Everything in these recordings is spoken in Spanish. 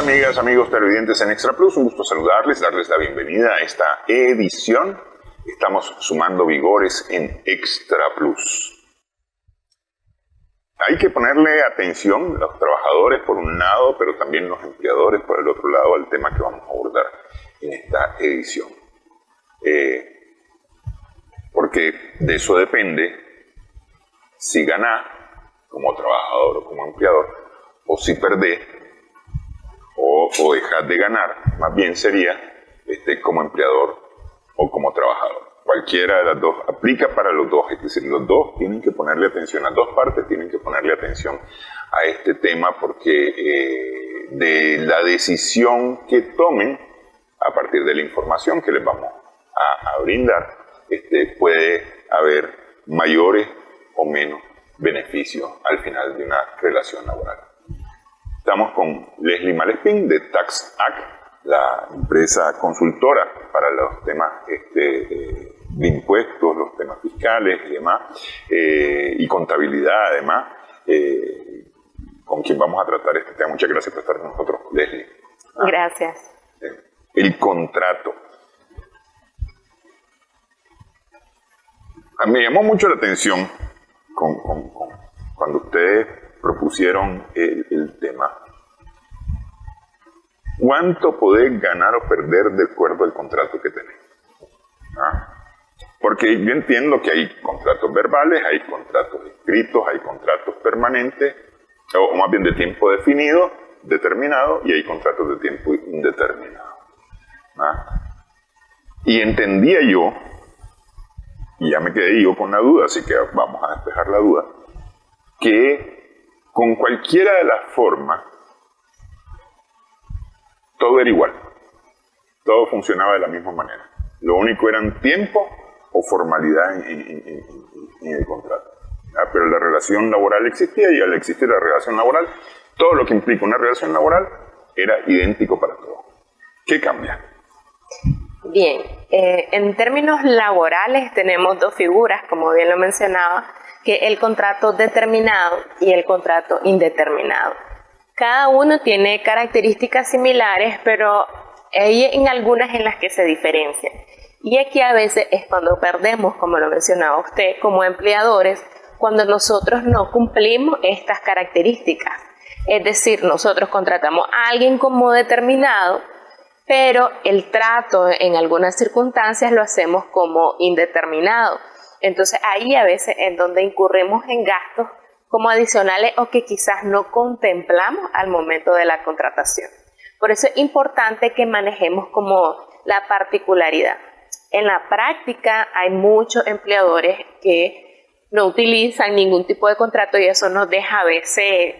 Hola amigas, amigos televidentes en Extra Plus, un gusto saludarles, darles la bienvenida a esta edición. Estamos sumando vigores en Extra Plus. Hay que ponerle atención los trabajadores por un lado, pero también los empleadores por el otro lado al tema que vamos a abordar en esta edición. Porque de eso depende si ganás como trabajador o como empleador, o si perdés o dejas de ganar, más bien sería como empleador o como trabajador. Cualquiera de las dos aplica para los dos, es decir, los dos tienen que ponerle atención, las dos partes tienen que ponerle atención a este tema porque de la decisión que tomen a partir de la información que les vamos a brindar, puede haber mayores o menos beneficios al final de una relación laboral. Estamos con Leslie Malespín de TaxAct, la empresa consultora para los temas de impuestos, los temas fiscales y demás, y contabilidad además, con quien vamos a tratar este tema. Muchas gracias por estar con nosotros, Leslie. Gracias. El contrato. Me llamó mucho la atención cuando ustedes propusieron el tema. ¿Cuánto podés ganar o perder de acuerdo al contrato que tenés? Porque yo entiendo que hay contratos verbales, hay contratos escritos, hay contratos permanentes, o más bien de tiempo definido, determinado, y hay contratos de tiempo indeterminado. Y entendía yo, y ya me quedé yo con la duda, así que vamos a despejar la duda, que con cualquiera de las formas, todo era igual. Todo funcionaba de la misma manera. Lo único eran tiempo o formalidad en el contrato. Pero la relación laboral existía y al existir la relación laboral, todo lo que implica una relación laboral era idéntico para todos. ¿Qué cambia? Bien, en términos laborales tenemos dos figuras, como bien lo mencionaba, que el contrato determinado y el contrato indeterminado. Cada uno tiene características similares, pero hay en algunas en las que se diferencian. Y aquí a veces es cuando perdemos, como lo mencionaba usted, como empleadores, cuando nosotros no cumplimos estas características. Es decir, nosotros contratamos a alguien como determinado, pero el trato en algunas circunstancias lo hacemos como indeterminado. Entonces ahí a veces es donde incurrimos en gastos como adicionales o que quizás no contemplamos al momento de la contratación. Por eso es importante que manejemos como la particularidad. En la práctica hay muchos empleadores que no utilizan ningún tipo de contrato y eso nos deja a veces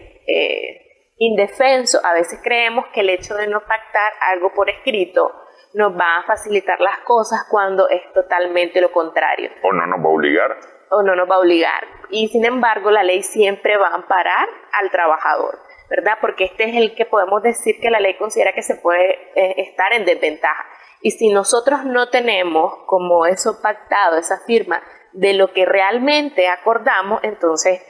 indefenso. A veces creemos que el hecho de no pactar algo por escrito nos va a facilitar las cosas cuando es totalmente lo contrario. ¿O no nos va a obligar? O no nos va a obligar. Y sin embargo, la ley siempre va a amparar al trabajador, ¿verdad? Porque este es el que podemos decir que la ley considera que se puede estar en desventaja. Y si nosotros no tenemos como eso pactado, esa firma de lo que realmente acordamos, entonces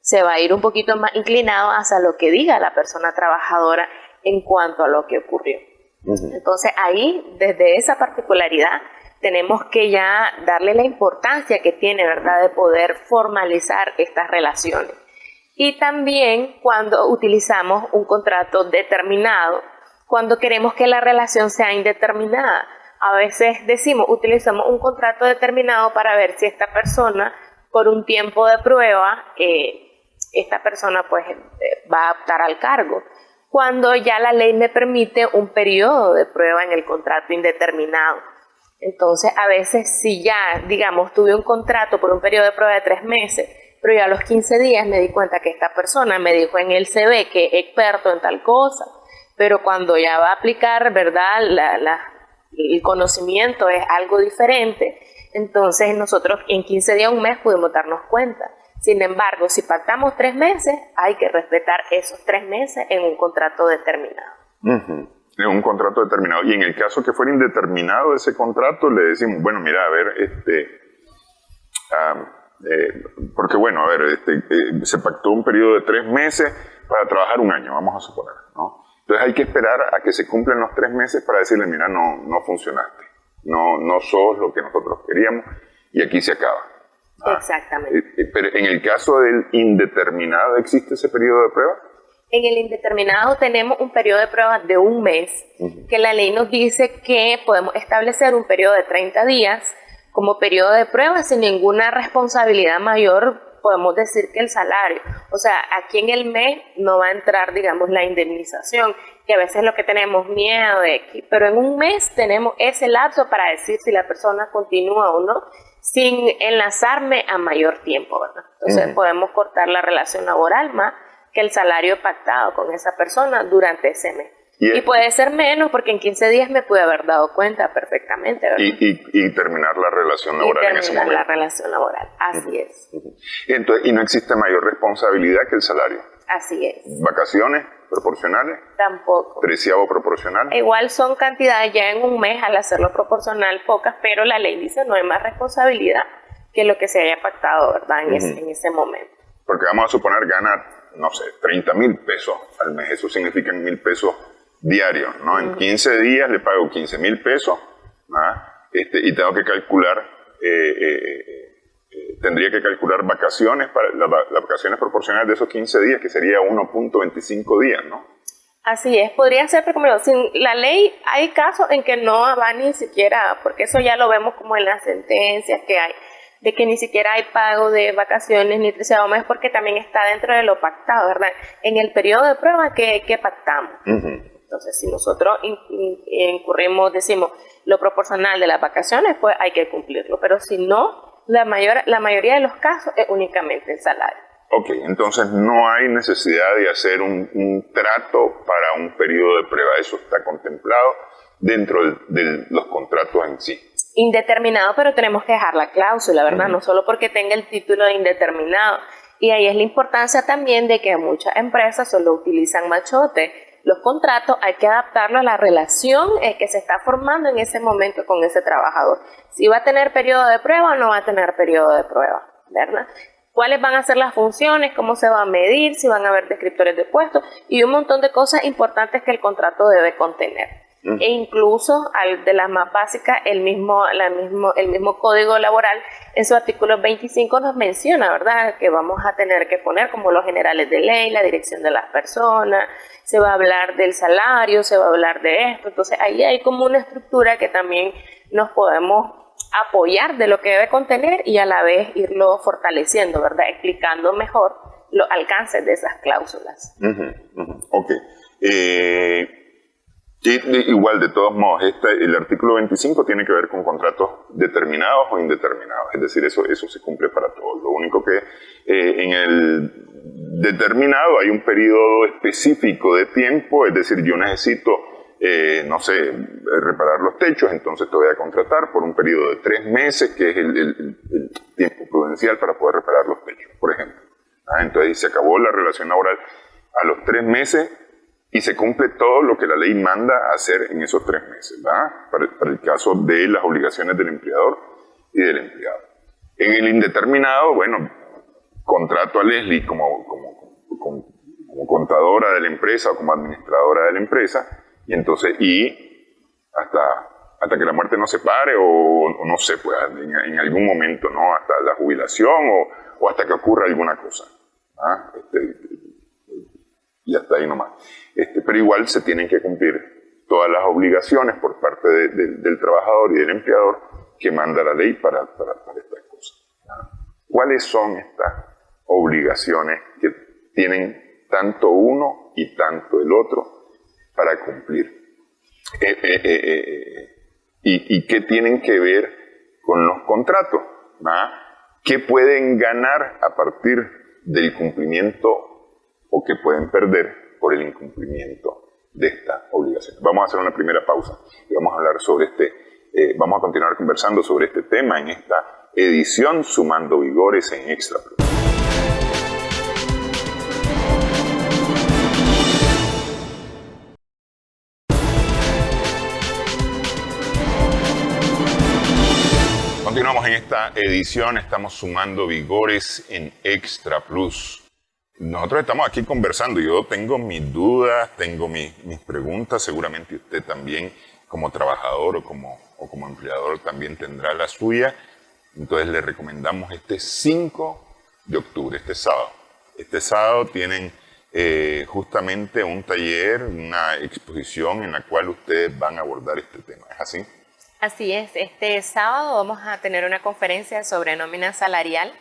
se va a ir un poquito más inclinado hacia lo que diga la persona trabajadora en cuanto a lo que ocurrió. Entonces ahí, desde esa particularidad, tenemos que ya darle la importancia que tiene, ¿verdad?, de poder formalizar estas relaciones. Y también cuando utilizamos un contrato determinado, cuando queremos que la relación sea indeterminada. A veces utilizamos un contrato determinado para ver si esta persona, por un tiempo de prueba, esta persona pues va a optar al cargo. Cuando ya la ley me permite un periodo de prueba en el contrato indeterminado. Entonces, a veces si ya, digamos, tuve un contrato por un periodo de prueba de 3 meses, pero ya a los 15 días me di cuenta que esta persona me dijo en el CV que es experto en tal cosa, pero cuando ya va a aplicar, ¿verdad?, el conocimiento es algo diferente, entonces nosotros en 15 días, un mes, pudimos darnos cuenta. Sin embargo, si pactamos 3 meses, hay que respetar esos 3 meses en un contrato determinado. En un contrato determinado. Y en el caso que fuera indeterminado ese contrato, le decimos, bueno, mira, a ver, porque bueno, a ver, se pactó un periodo de 3 meses para trabajar 1 año, vamos a suponer, ¿no? Entonces hay que esperar a que se cumplan los 3 meses para decirle, mira, no funcionaste, no sos lo que nosotros queríamos y aquí se acaba. Exactamente. Pero en el caso del indeterminado, ¿existe ese periodo de prueba? En el indeterminado tenemos un periodo de prueba de 1 mes, que la ley nos dice que podemos establecer un periodo de 30 días como periodo de prueba sin ninguna responsabilidad mayor. Podemos decir que el salario, o sea, aquí en el mes no va a entrar, digamos, la indemnización, que a veces es lo que tenemos miedo de aquí, pero en 1 mes tenemos ese lapso para decir si la persona continúa o no, sin enlazarme a mayor tiempo, ¿verdad? Entonces podemos cortar la relación laboral más que el salario pactado con esa persona durante ese mes. Y puede ser menos porque en 15 días me pude haber dado cuenta perfectamente, ¿verdad? Y terminar la relación laboral en ese momento. La relación laboral, así es. Entonces, y no existe mayor responsabilidad que el salario. Así es. ¿Vacaciones proporcionales? Tampoco. ¿13avo proporcional? Igual son cantidades ya en 1 mes al hacerlo proporcional pocas, pero la ley dice no hay más responsabilidad que lo que se haya pactado, ¿verdad? En ese momento. Porque vamos a suponer gana, no sé, 30,000 pesos al mes. Eso significa 1,000 pesos diarios, ¿no? En 15 días le pago 15,000 pesos, y tengo que calcular, tendría que calcular vacaciones, para las vacaciones proporcionales de esos 15 días, que sería 1.25 días, ¿no? Así es, podría ser, pero como sin la ley hay casos en que no va ni siquiera, porque eso ya lo vemos como en las sentencias que hay, de que ni siquiera hay pago de vacaciones ni 13avo mes, porque también está dentro de lo pactado, ¿verdad? En el periodo de prueba que pactamos. Entonces, si nosotros incurrimos, decimos, lo proporcional de las vacaciones, pues hay que cumplirlo. Pero si no, la mayoría de los casos es únicamente el salario. Ok, entonces no hay necesidad de hacer un trato para un periodo de prueba. Eso está contemplado dentro de los contratos en sí. Indeterminado, pero tenemos que dejar la cláusula, ¿verdad? No solo porque tenga el título de indeterminado. Y ahí es la importancia también de que muchas empresas solo utilizan machote. Los contratos hay que adaptarlo a la relación que se está formando en ese momento con ese trabajador. Si va a tener periodo de prueba o no va a tener periodo de prueba, ¿verdad? ¿Cuáles van a ser las funciones? ¿Cómo se va a medir? Si van a haber descriptores de puestos y un montón de cosas importantes que el contrato debe contener. E incluso de las más básicas, el mismo Código Laboral en su artículo 25 nos menciona, ¿verdad?, que vamos a tener que poner como los generales de ley, la dirección de las personas, se va a hablar del salario, se va a hablar de esto. Entonces ahí hay como una estructura que también nos podemos apoyar de lo que debe contener y a la vez irlo fortaleciendo, ¿verdad?, explicando mejor los alcances de esas cláusulas. Ok. Igual, de todos modos, el artículo 25 tiene que ver con contratos determinados o indeterminados, es decir, eso se cumple para todos. Lo único que en el determinado hay un periodo específico de tiempo, es decir, yo necesito, no sé, reparar los techos, entonces te voy a contratar por un periodo de 3 meses, que es el tiempo prudencial para poder reparar los techos, por ejemplo. Entonces se acabó la relación laboral a los 3 meses, y se cumple todo lo que la ley manda a hacer en esos 3 meses, ¿verdad? Para el caso de las obligaciones del empleador y del empleado. En el indeterminado, bueno, contrato a Leslie como contadora de la empresa o como administradora de la empresa, y entonces, hasta que la muerte nos separe o no sé, pues en algún momento, ¿no? Hasta la jubilación o hasta que ocurra alguna cosa, ¿ah? Y hasta ahí nomás. Pero igual se tienen que cumplir todas las obligaciones por parte del trabajador y del empleador que manda la ley para estas cosas. ¿Cuáles son estas obligaciones que tienen tanto uno y tanto el otro para cumplir? ¿Y qué tienen que ver con los contratos? ¿Qué pueden ganar a partir del cumplimiento o que pueden perder por el incumplimiento de esta obligación? Vamos a hacer una primera pausa y vamos a hablar sobre vamos a continuar conversando sobre este tema en esta edición Sumando Vigores en Extra Plus. Continuamos en esta edición, estamos sumando vigores en Extra Plus. nosotros estamos aquí conversando. Yo tengo mis dudas, tengo mis preguntas. Seguramente usted también, como trabajador o como empleador, también tendrá la suya. Entonces le recomendamos este 5 de octubre, este sábado. Este sábado tienen justamente un taller, una exposición en la cual ustedes van a abordar este tema. ¿Es así? Así es. Este sábado vamos a tener una conferencia sobre nómina salarial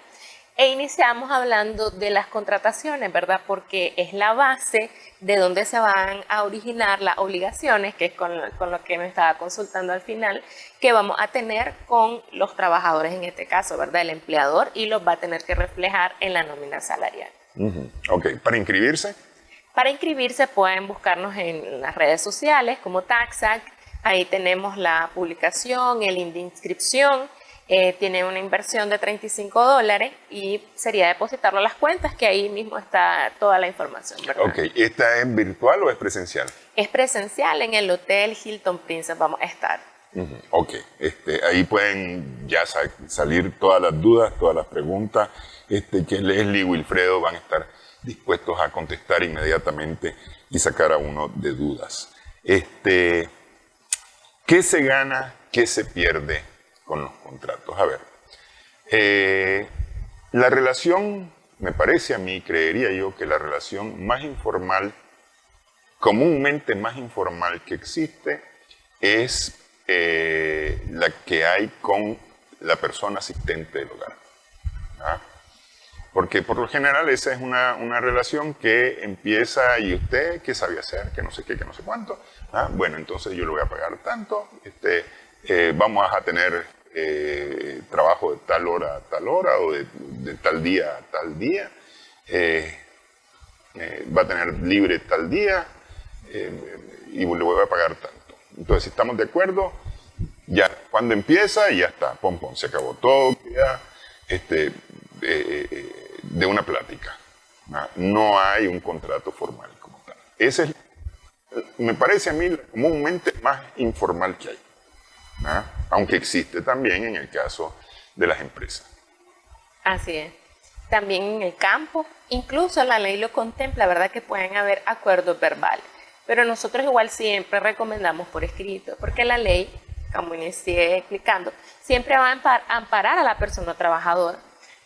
e iniciamos hablando de las contrataciones, ¿verdad? Porque es la base de donde se van a originar las obligaciones, que es con lo que me estaba consultando al final, que vamos a tener con los trabajadores en este caso, ¿verdad? El empleador, y los va a tener que reflejar en la nómina salarial. Ok, ¿para inscribirse? Para inscribirse pueden buscarnos en las redes sociales como TaxAct. Ahí tenemos la publicación, el link de inscripción. Tiene una inversión de $35 y sería depositarlo a las cuentas, que ahí mismo está toda la información, ¿verdad? Ok, ¿esta es virtual o es presencial? Es presencial en el Hotel Hilton Princess, vamos a estar. Ok, ahí pueden ya salir todas las dudas, todas las preguntas, que Leslie y Wilfredo van a estar dispuestos a contestar inmediatamente y sacar a uno de dudas. ¿Qué se gana, qué se pierde con los contratos? A ver, la relación, me parece a mí, creería yo, que la relación más informal, comúnmente más informal que existe, es la que hay con la persona asistente del hogar. ¿Ah? Porque por lo general esa es una relación que empieza, y usted, ¿qué sabe hacer? Que no sé qué, que no sé cuánto. ¿Ah? Bueno, entonces yo le voy a pagar tanto, vamos a tener trabajo de tal hora a tal hora, o de tal día a tal día, va a tener libre tal día, y le voy a pagar tanto. Entonces, si estamos de acuerdo, ya cuando empieza, ya está, pom, pom, se acabó todo, ya, de una plática. No hay un contrato formal como tal. Ese es, me parece a mí, comúnmente más informal que hay. Aunque existe también en el caso de las empresas. Así es. También en el campo, incluso la ley lo contempla, ¿verdad? Que pueden haber acuerdos verbales. Pero nosotros igual siempre recomendamos por escrito, porque la ley, como inicié explicando, siempre va a amparar a la persona trabajadora,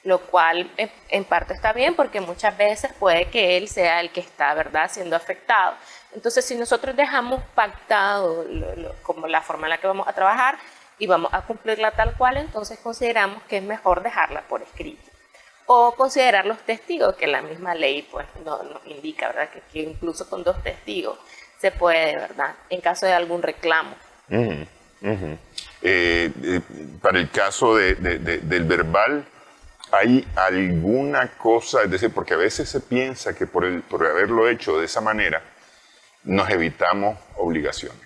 lo cual en parte está bien, porque muchas veces puede que él sea el que está, ¿verdad?, siendo afectado. Entonces, si nosotros dejamos pactado como la forma en la que vamos a trabajar y vamos a cumplirla tal cual, entonces consideramos que es mejor dejarla por escrito. O considerar los testigos, que la misma ley pues nos indica, ¿verdad?, que incluso con 2 testigos se puede, ¿verdad?, en caso de algún reclamo. Para el caso del verbal, ¿hay alguna cosa? Es decir, porque a veces se piensa que por haberlo hecho de esa manera, nos evitamos obligaciones.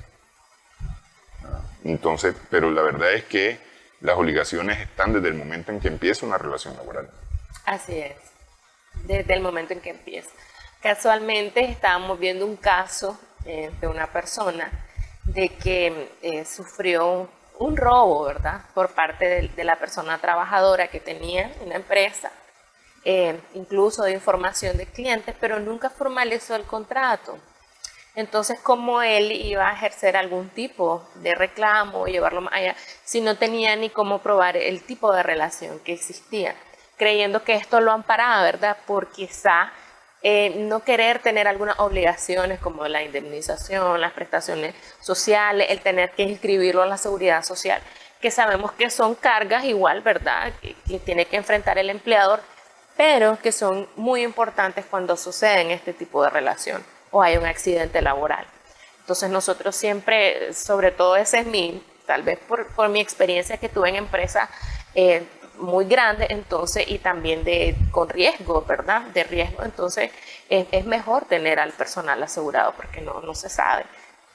Entonces, pero la verdad es que las obligaciones están desde el momento en que empieza una relación laboral. Así es, desde el momento en que empieza. Casualmente estábamos viendo un caso de una persona de que sufrió un robo, ¿verdad?, por parte de la persona trabajadora que tenía una empresa, incluso de información de clientes, pero nunca formalizó el contrato. Entonces, ¿cómo él iba a ejercer algún tipo de reclamo, llevarlo más allá, si no tenía ni cómo probar el tipo de relación que existía? Creyendo que esto lo amparaba, ¿verdad?, por quizá no querer tener algunas obligaciones como la indemnización, las prestaciones sociales, el tener que inscribirlo a la seguridad social, que sabemos que son cargas igual, ¿verdad?, que tiene que enfrentar el empleador, pero que son muy importantes cuando suceden este tipo de relación o hay un accidente laboral. Entonces nosotros siempre, sobre todo ese es tal vez por mi experiencia que tuve en empresas muy grandes, entonces, y también con riesgo, ¿verdad?, de riesgo, entonces es mejor tener al personal asegurado porque no se sabe.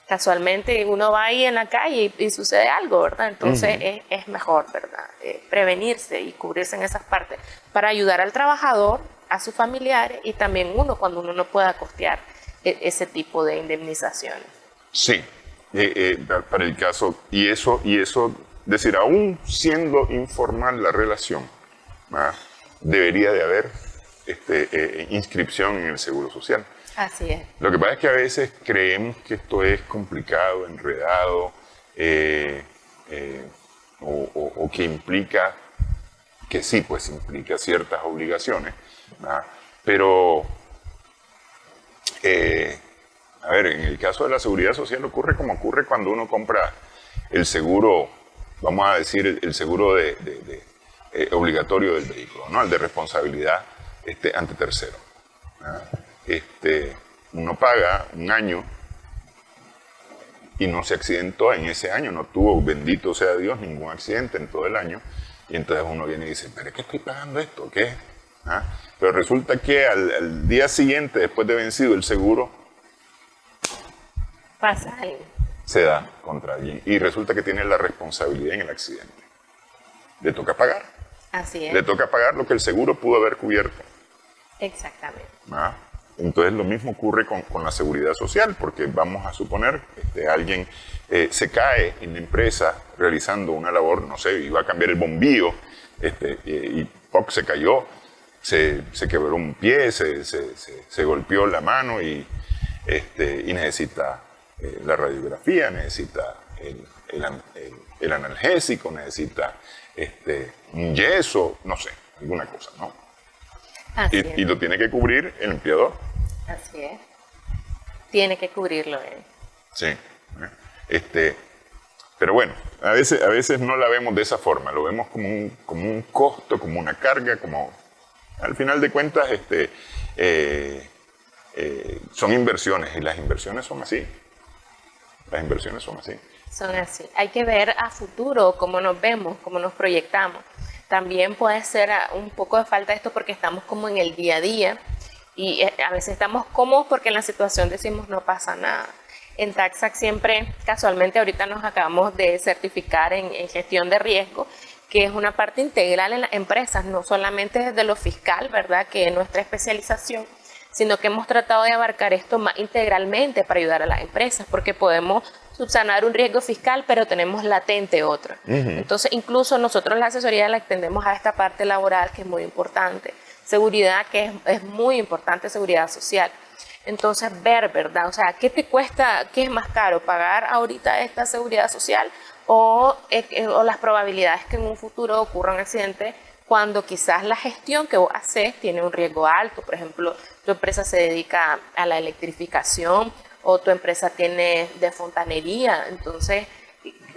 Casualmente uno va ahí en la calle y sucede algo, ¿verdad? Entonces es mejor, ¿verdad?, prevenirse y cubrirse en esas partes para ayudar al trabajador, a sus familiares y también uno cuando uno no pueda costear ese tipo de indemnizaciones. Sí, para el caso, y eso, decir, aún siendo informal la relación, debería de haber inscripción en el Seguro Social. Así es. Lo que pasa es que a veces creemos que esto es complicado, enredado, o que implica, que sí, pues implica ciertas obligaciones, ¿verdad? Pero, a ver, en el caso de la seguridad social ocurre como ocurre cuando uno compra el seguro, vamos a decir, el seguro obligatorio del vehículo, ¿no? El de responsabilidad ante tercero, ¿verdad? Uno paga un año y no se accidentó en ese año, no tuvo, bendito sea Dios, ningún accidente en todo el año. Y entonces uno viene y dice, ¿pero qué estoy pagando esto? ¿Qué? ¿Ah? Pero resulta que al día siguiente, después de vencido el seguro, pasa algo. Se da contra alguien y resulta que tiene la responsabilidad en el accidente. Le toca pagar. Así es. Le toca pagar lo que el seguro pudo haber cubierto. Exactamente. ¿Ah? Entonces lo mismo ocurre con la seguridad social, porque vamos a suponer que alguien se cae en la empresa realizando una labor, no sé, iba a cambiar el bombillo, y ¡poc! Se cayó, se quebró un pie, se golpeó la mano y necesita la radiografía, necesita el analgésico, necesita un yeso, no sé, alguna cosa, ¿no? Y lo tiene que cubrir el empleador. Así es. Tiene que cubrirlo él. Sí. Pero bueno, a veces no la vemos de esa forma, lo vemos como un costo, como una carga, como al final de cuentas son inversiones y las inversiones son así. Las inversiones son así. Son así. Hay que ver a futuro cómo nos vemos, cómo nos proyectamos. También puede ser un poco de falta de esto porque estamos como en el día a día y a veces estamos cómodos porque en la situación decimos no pasa nada. En TaxAct siempre, casualmente ahorita nos acabamos de certificar en gestión de riesgo, que es una parte integral en las empresas, no solamente desde lo fiscal, ¿verdad?, que es nuestra especialización, sino que hemos tratado de abarcar esto más integralmente para ayudar a las empresas, porque podemos subsanar un riesgo fiscal, pero tenemos latente otro. Entonces, incluso nosotros la asesoría la extendemos a esta parte laboral, que es muy importante. Seguridad, que es muy importante, seguridad social. Entonces, ver, ¿verdad? O sea, ¿qué te cuesta, qué es más caro, pagar ahorita esta seguridad social o las probabilidades que en un futuro ocurra un accidente cuando quizás la gestión que vos haces tiene un riesgo alto? Por ejemplo, tu empresa se dedica a la electrificación o tu empresa tiene de fontanería, entonces,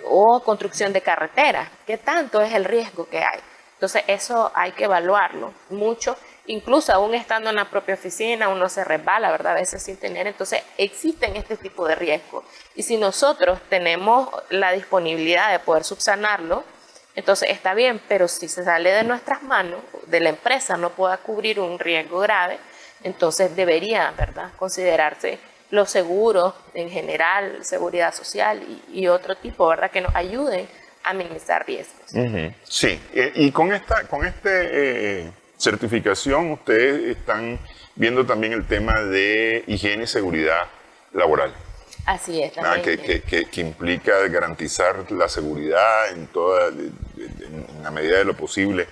o construcción de carreteras. ¿Qué tanto es el riesgo que hay? Entonces, eso hay que evaluarlo mucho. Incluso aún estando en la propia oficina, uno se resbala, ¿verdad? A veces sin tener. Entonces, existen este tipo de riesgos. Y si nosotros tenemos la disponibilidad de poder subsanarlo, entonces está bien, pero si se sale de nuestras manos, de la empresa no pueda cubrir un riesgo grave, entonces debería, ¿verdad?, considerarse los seguros en general, seguridad social y otro tipo, ¿verdad?, que nos ayuden a minimizar riesgos. Sí, y con esta certificación ustedes están viendo también el tema de higiene y seguridad laboral. Así es. Que implica garantizar la seguridad en la medida de lo posible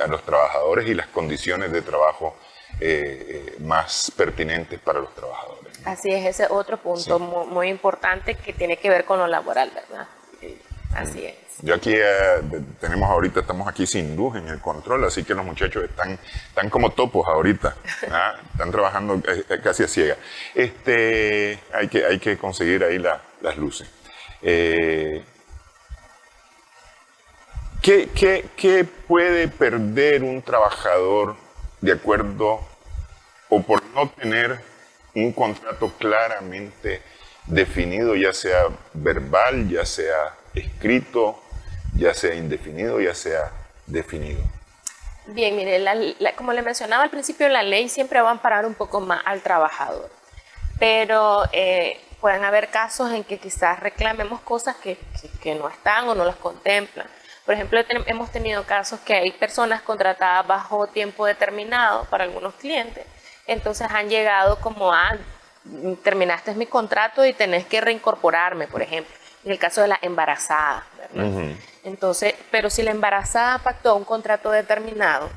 a los trabajadores y las condiciones de trabajo más pertinentes para los trabajadores. Así es, ese otro punto muy importante que tiene que ver con lo laboral, ¿verdad? Así es. Yo aquí estamos aquí sin luz en el control, así que los muchachos están como topos ahorita, ¿ah? Están trabajando casi a ciega. Hay que conseguir ahí las luces. ¿Qué puede perder un trabajador de acuerdo o por no tener un contrato claramente definido, ya sea verbal, ya sea escrito, ya sea indefinido, ya sea definido? Bien, mire, como le mencionaba al principio, la ley siempre va a amparar un poco más al trabajador, pero pueden haber casos en que quizás reclamemos cosas que no están o no las contemplan. Por ejemplo, hemos tenido casos que hay personas contratadas bajo tiempo determinado para algunos clientes, entonces han llegado como terminaste mi contrato y tenés que reincorporarme, por ejemplo, en el caso de la embarazada, ¿verdad? Entonces, pero si la embarazada pactó un contrato determinado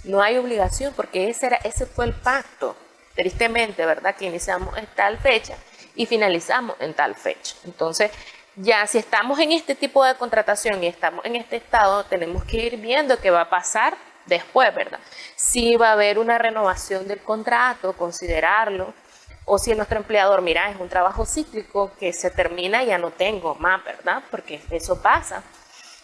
No hay obligación porque ese fue el pacto. Tristemente, ¿verdad? Que iniciamos en tal fecha y finalizamos en tal fecha. Entonces, ya si estamos en este tipo de contratación y estamos en este estado, tenemos que ir viendo qué va a pasar después, ¿verdad? Si va a haber una renovación del contrato, considerarlo, o si nuestro empleador, mira, es un trabajo cíclico que se termina y ya no tengo más, ¿verdad? Porque eso pasa.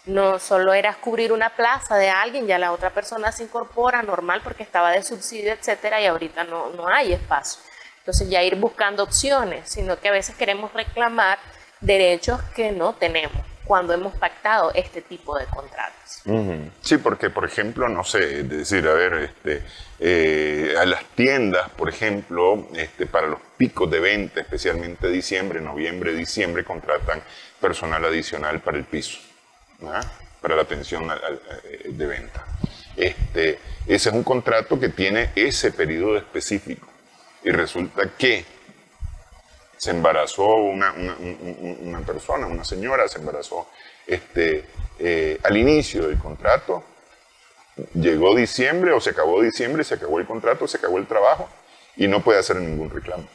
No solo era cubrir una plaza de alguien, ya la otra persona se incorpora normal porque estaba de subsidio, etcétera, y ahorita no hay espacio. Entonces ya ir buscando opciones, sino que a veces queremos reclamar derechos que no tenemos cuando hemos pactado este tipo de contratos. Sí, porque por ejemplo, no sé, es decir, a ver, a las tiendas, por ejemplo, para los picos de venta, especialmente diciembre, noviembre, diciembre, contratan personal adicional para el piso, ¿no? Para la atención de venta. Ese es un contrato que tiene ese periodo específico y resulta que se embarazó una persona, una señora, se embarazó al inicio del contrato, llegó diciembre o se acabó diciembre, se acabó el contrato, se acabó el trabajo y no puede hacer ningún reclamo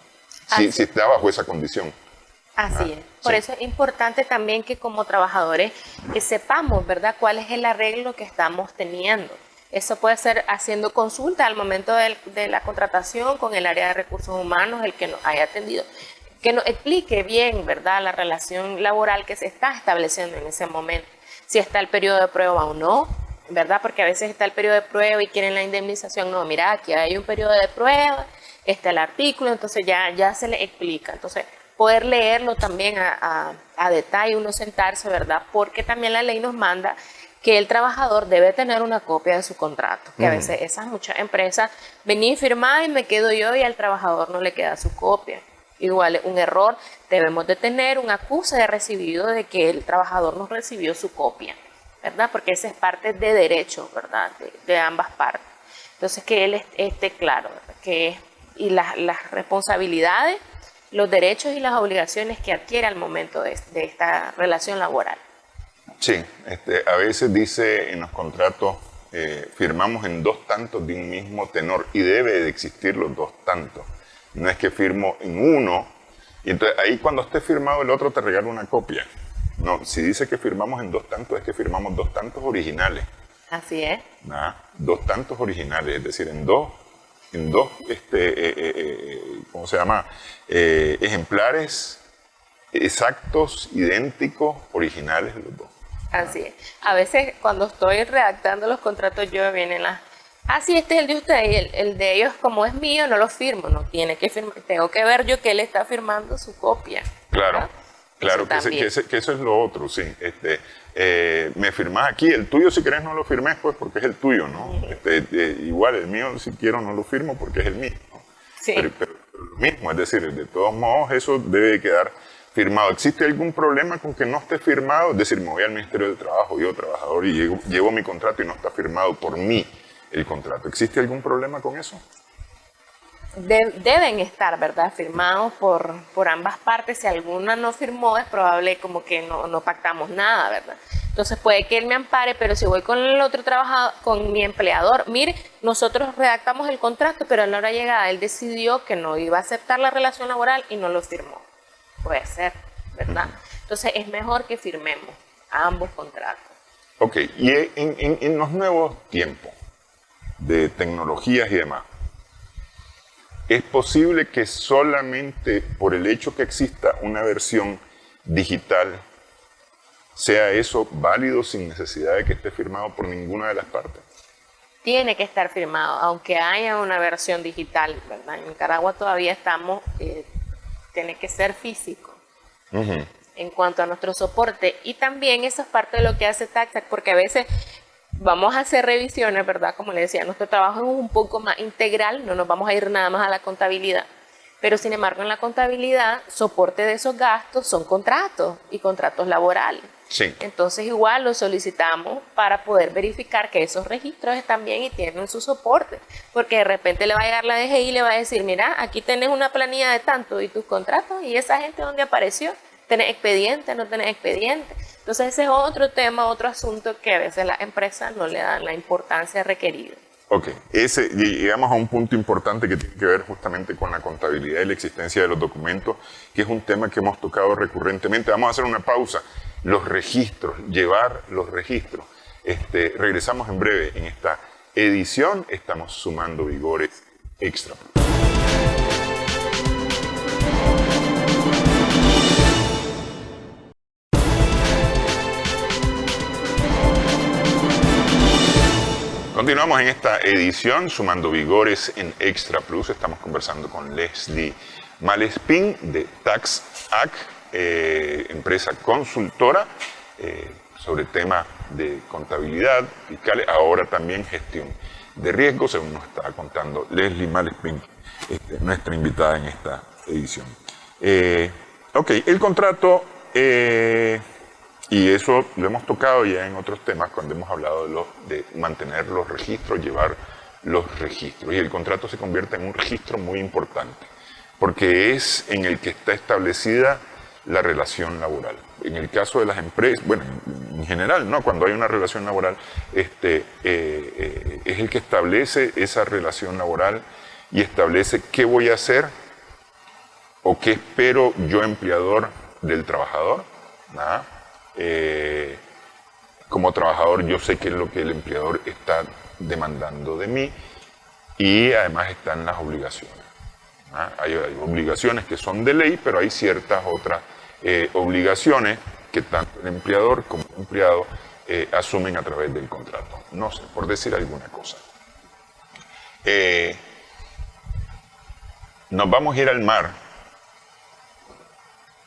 si está bajo esa condición. Así es. Por eso es importante también que como trabajadores que sepamos, ¿verdad?, cuál es el arreglo que estamos teniendo. Eso puede ser haciendo consulta al momento de la contratación con el área de recursos humanos, el que nos haya atendido, que nos explique bien, ¿verdad?, la relación laboral que se está estableciendo en ese momento. Si está el periodo de prueba o no, ¿verdad? Porque a veces está el periodo de prueba y quieren la indemnización. No, mira, aquí hay un periodo de prueba, está el artículo, entonces ya se le explica. Entonces, poder leerlo también a detalle, uno sentarse, ¿verdad? Porque también la ley nos manda que el trabajador debe tener una copia de su contrato. Que a veces esas muchas empresas vení y firmá y me quedo yo y al trabajador no le queda su copia. Igual es un error, debemos de tener un acuse de recibido de que el trabajador no recibió su copia, ¿verdad? Porque esa es parte de derecho, ¿verdad? De ambas partes. Entonces que él esté claro, ¿verdad? Y las responsabilidades, los derechos y las obligaciones que adquiere al momento de esta relación laboral. Sí, a veces dice en los contratos, firmamos en 2 tantos de un mismo tenor y debe de existir los 2 tantos. No es que firmo en uno y entonces ahí cuando esté firmado el otro te regala una copia. No, si dice que firmamos en 2 tantos es que firmamos 2 tantos originales. Así es. 2 tantos originales, es decir, en dos ¿cómo se llama? Ejemplares exactos, idénticos, originales los 2. Así es. A veces cuando estoy redactando los contratos yo vienen sí, este es el de usted y el de ellos como es mío no lo firmo, no tiene que firmar, tengo que ver yo que él está firmando su copia. Claro, ¿verdad? claro, que eso es lo otro, sí. Me firmás aquí, el tuyo si querés no lo firmes pues porque es el tuyo, ¿no? Igual el mío si quiero no lo firmo porque es el mío, ¿no? Sí. Pero lo mismo, es decir, de todos modos eso debe quedar firmado. ¿Existe algún problema con que no esté firmado? Es decir, me voy al Ministerio de Trabajo, yo trabajador, y llevo mi contrato y no está firmado por mí el contrato. ¿Existe algún problema con eso? Deben estar, ¿verdad?, firmados por ambas partes. Si alguna no firmó, es probable como que no pactamos nada, ¿verdad? Entonces puede que él me ampare, pero si voy con el otro trabajador, con mi empleador, mire, nosotros redactamos el contrato, pero a la hora llegada él decidió que no iba a aceptar la relación laboral y no lo firmó. Puede ser, ¿verdad? Entonces es mejor que firmemos ambos contratos. Ok, y en los nuevos tiempos de tecnologías y demás, ¿es posible que solamente por el hecho que exista una versión digital sea eso válido sin necesidad de que esté firmado por ninguna de las partes? Tiene que estar firmado, aunque haya una versión digital, ¿verdad? En Nicaragua todavía estamos, tiene que ser físico. En cuanto a nuestro soporte, y también eso es parte de lo que hace TaxAct, porque a veces vamos a hacer revisiones, ¿verdad? Como le decía, nuestro trabajo es un poco más integral, no nos vamos a ir nada más a la contabilidad, pero sin embargo en la contabilidad, soporte de esos gastos son contratos y contratos laborales. Sí. Entonces igual lo solicitamos para poder verificar que esos registros están bien y tienen su soporte, porque de repente le va a llegar la DGI y le va a decir, mira, aquí tenés una planilla de tanto y tus contratos, y esa gente ¿dónde apareció? ¿Tenés expediente? ¿No tenés expediente? Entonces ese es otro tema, otro asunto que a veces las empresas no le dan la importancia requerida. Ok, llegamos a un punto importante que tiene que ver justamente con la contabilidad y la existencia de los documentos, que es un tema que hemos tocado recurrentemente. Vamos a hacer una pausa. Los registros, llevar los registros. Regresamos en breve en esta edición. Estamos sumando vigores extra. Continuamos en esta edición, sumando vigores en Extra Plus. Estamos conversando con Leslie Malespín de TaxAct, empresa consultora, sobre temas de contabilidad fiscales, ahora también gestión de riesgos, según nos estaba contando Leslie Malespín, nuestra invitada en esta edición. Ok, el contrato... y eso lo hemos tocado ya en otros temas cuando hemos hablado de mantener los registros, llevar los registros. Y el contrato se convierte en un registro muy importante, porque es en el que está establecida la relación laboral. En el caso de las empresas, bueno, en general, ¿no? Cuando hay una relación laboral, es el que establece esa relación laboral y establece qué voy a hacer o qué espero yo, empleador, del trabajador, ¿no? Como trabajador yo sé qué es lo que el empleador está demandando de mí y además están las obligaciones. Hay obligaciones que son de ley, pero hay ciertas otras obligaciones que tanto el empleador como el empleado asumen a través del contrato. No sé, por decir alguna cosa. Nos vamos a ir al mar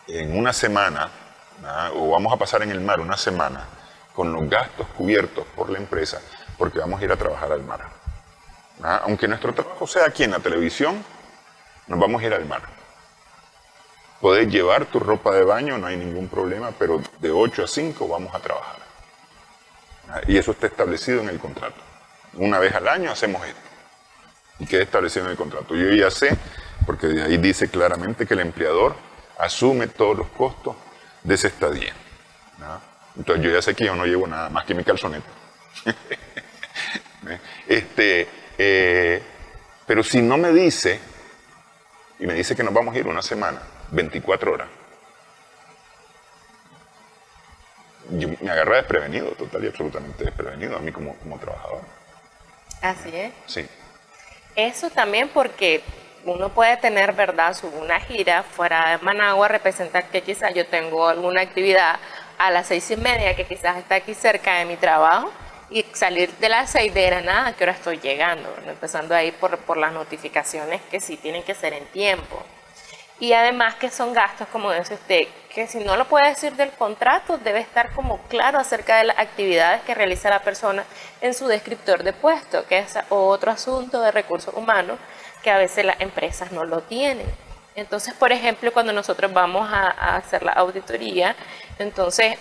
en una semana, o vamos a pasar en el mar una semana con los gastos cubiertos por la empresa porque vamos a ir a trabajar al mar. Aunque nuestro trabajo sea aquí en la televisión, nos vamos a ir al mar. Podés llevar tu ropa de baño, no hay ningún problema, pero de 8 a 5 vamos a trabajar. Y eso está establecido en el contrato. Una vez al año hacemos esto. Y queda establecido en el contrato. Yo ya sé, porque de ahí dice claramente que el empleador asume todos los costos de esa estadía. ¿No? Entonces yo ya sé que yo no llevo nada más que mi calzoneta. Pero si no me dice, y me dice que nos vamos a ir una semana, 24 horas, yo me agarra desprevenido, total y absolutamente desprevenido a mí como trabajador. Así es. Sí. Eso también porque uno puede tener, ¿verdad?, una gira fuera de Managua, representar que quizás yo tengo alguna actividad a las 6:30, que quizás está aquí cerca de mi trabajo, y salir de las 6 de la nada, ¿qué hora estoy llegando? Empezando ahí por las notificaciones que sí tienen que ser en tiempo. Y además que son gastos, como dice usted, que si no lo puede decir del contrato, debe estar como claro acerca de las actividades que realiza la persona en su descriptor de puesto, que es otro asunto de recursos humanos que a veces las empresas no lo tienen. Entonces, por ejemplo, cuando nosotros vamos a hacer la auditoría, entonces,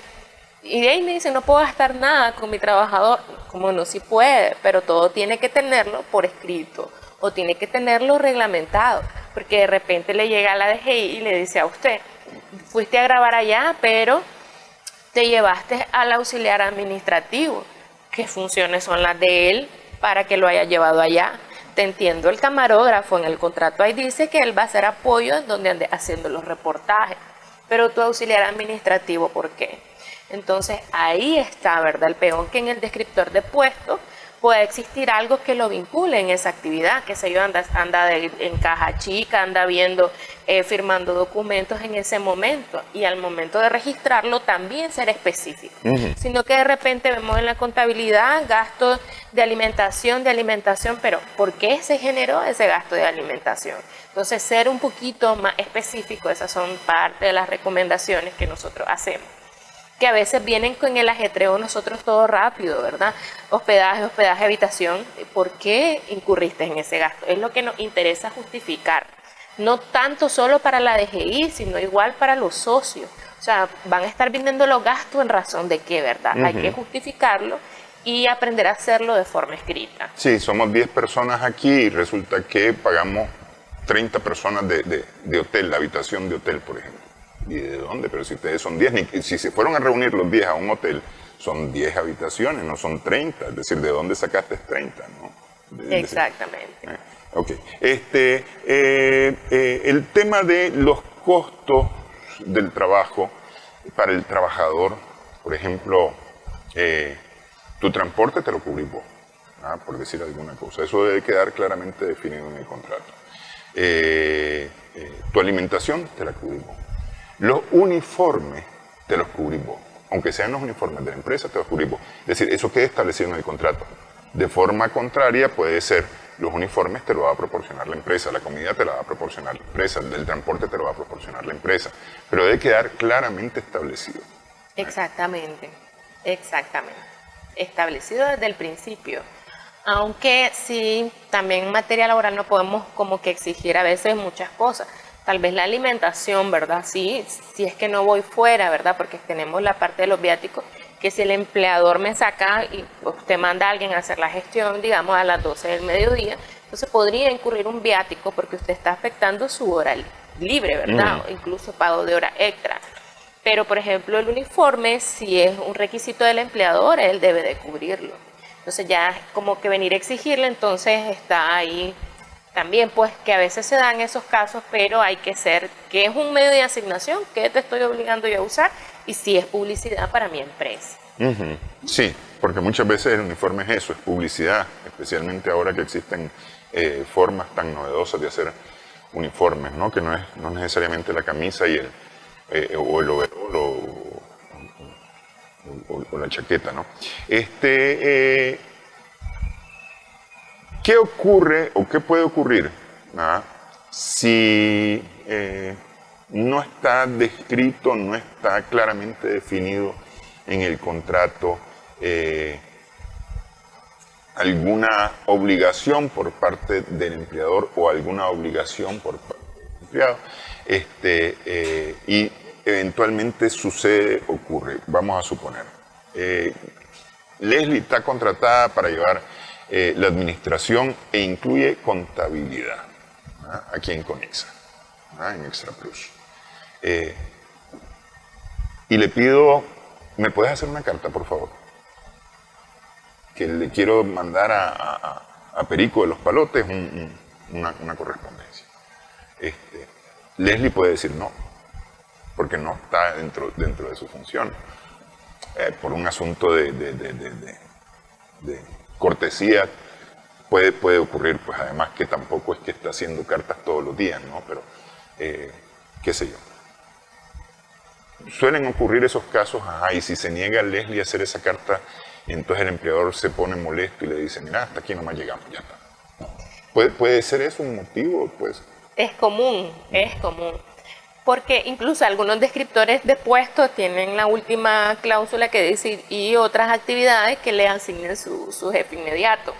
y de ahí me dicen, no puedo gastar nada con mi trabajador, como no, sí puede, pero todo tiene que tenerlo por escrito o tiene que tenerlo reglamentado, porque de repente le llega a la DGI y le dice a usted, fuiste a grabar allá, pero te llevaste al auxiliar administrativo, ¿qué funciones son las de él para que lo haya llevado allá? Te entiendo, el camarógrafo en el contrato ahí dice que él va a hacer apoyo en donde ande haciendo los reportajes, pero tu auxiliar administrativo, ¿por qué? Entonces ahí está, ¿verdad?, el peón, que en el descriptor de puesto puede existir algo que lo vincule en esa actividad, que se yo anda en caja chica, anda viendo, firmando documentos en ese momento, y al momento de registrarlo también ser específico, sino que de repente vemos en la contabilidad gastos de alimentación, pero ¿por qué se generó ese gasto de alimentación? Entonces ser un poquito más específico, esas son parte de las recomendaciones que nosotros hacemos, que a veces vienen con el ajetreo nosotros todo rápido, ¿verdad? Hospedaje, habitación. ¿Por qué incurriste en ese gasto? Es lo que nos interesa justificar. No tanto solo para la DGI, sino igual para los socios. O sea, van a estar viniendo los gastos en razón de qué, ¿verdad? Hay que justificarlo y aprender a hacerlo de forma escrita. Sí, somos 10 personas aquí y resulta que pagamos 30 personas de hotel, la habitación de hotel, por ejemplo. ¿Y de dónde? Pero si ustedes son 10, si se fueron a reunir los 10 a un hotel, son 10 habitaciones, no son 30. Es decir, ¿de dónde sacaste 30? ¿No? Exactamente. Ok. El tema de los costos del trabajo para el trabajador, por ejemplo, tu transporte te lo cubrís vos, por decir alguna cosa. Eso debe quedar claramente definido en el contrato. Tu alimentación te la cubrís vos. Los uniformes te los cubrís vos. Aunque sean los uniformes de la empresa, te los cubrís vos. Es decir, eso queda establecido en el contrato. De forma contraria puede ser, los uniformes te lo va a proporcionar la empresa, la comida te la va a proporcionar la empresa, el transporte te lo va a proporcionar la empresa. Pero debe quedar claramente establecido. Exactamente, exactamente. Establecido desde el principio. Aunque sí, también en materia laboral no podemos como que exigir a veces muchas cosas. Tal vez la alimentación, ¿verdad? Sí, si es que no voy fuera, ¿verdad? Porque tenemos la parte de los viáticos, que si el empleador me saca y usted manda a alguien a hacer la gestión, digamos, a las 12 del mediodía, entonces podría incurrir un viático porque usted está afectando su hora libre, ¿verdad? O incluso pago de hora extra. Pero, por ejemplo, el uniforme, si es un requisito del empleador, él debe de cubrirlo. Entonces ya como que venir a exigirle, entonces está ahí también, pues que a veces se dan esos casos, pero hay que ser, que es un medio de asignación, que te estoy obligando yo a usar, y si es publicidad para mi empresa. Sí, porque muchas veces el uniforme es eso, es publicidad, especialmente ahora que existen formas tan novedosas de hacer uniformes, ¿no? Que no es necesariamente la camisa y o el overol o la chaqueta, ¿no? ¿Qué ocurre o qué puede ocurrir si no está descrito, no está claramente definido en el contrato alguna obligación por parte del empleador o alguna obligación por parte del empleado, y eventualmente sucede, ocurre? Vamos a suponer, Leslie está contratada para llevar la administración e incluye contabilidad aquí en Conexa, en Extra Plus. Y le pido, ¿me puedes hacer una carta, por favor? Que le quiero mandar a Perico de los Palotes una correspondencia. Leslie puede decir no, porque no está dentro de su función. Por un asunto de cortesía puede ocurrir, pues además que tampoco es que está haciendo cartas todos los días, ¿no? Pero, qué sé yo. Suelen ocurrir esos casos, y si se niega a Leslie a hacer esa carta, entonces el empleador se pone molesto y le dice, mira, hasta aquí nomás llegamos, ya está. ¿Puede ser eso un motivo? Pues? Es común, porque incluso algunos descriptores de puestos tienen la última cláusula que dice y otras actividades que le asignen su jefe inmediato.